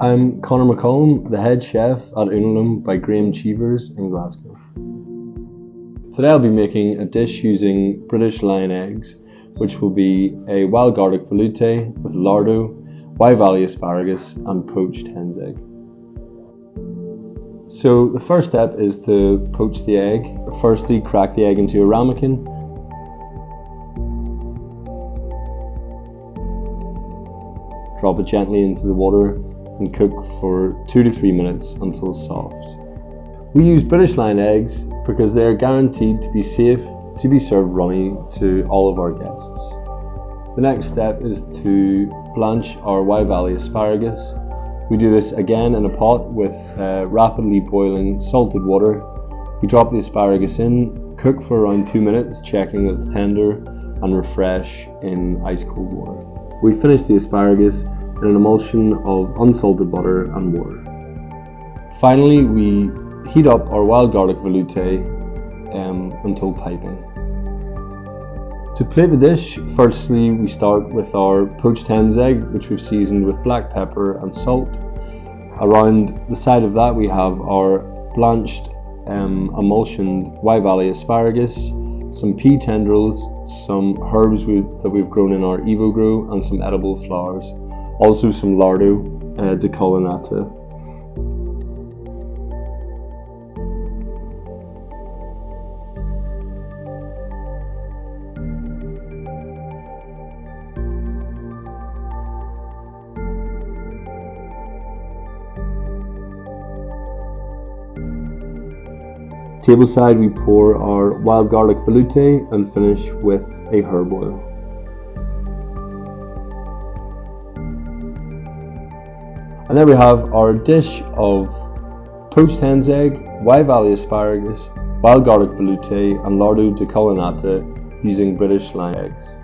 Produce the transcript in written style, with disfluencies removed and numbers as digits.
I'm Conor McCullum, the head chef at Unalome by Graeme Cheevers in Glasgow. Today I'll be making a dish using British lion eggs, which will be a wild garlic velouté with lardo, Wye Valley asparagus and poached hen's egg. So the first step is to poach the egg. Firstly, crack the egg into a ramekin. Drop it gently into the water and cook for 2 to 3 minutes until soft. We use British lion eggs because they are guaranteed to be safe to be served runny to all of our guests. The next step is to blanch our Wye Valley asparagus. We do this again in a pot with rapidly boiling salted water. We drop the asparagus in, cook for around 2 minutes, checking that it's tender, and refresh in ice cold water. We finish the asparagus in an emulsion of unsalted butter and water. Finally, we heat up our wild garlic velouté until piping. To plate the dish, firstly we start with our poached hen's egg, which we've seasoned with black pepper and salt. Around the side of that we have our blanched emulsioned Wye Valley asparagus, some pea tendrils, some herbs that we've grown in our Evo Grow, and some edible flowers. Also some lardo, decolonata. Tableside we pour our wild garlic velouté and finish with a herb oil. And there we have our dish of poached hen's egg, Wye Valley asparagus, wild garlic velouté and lardo decolonata using British lion eggs.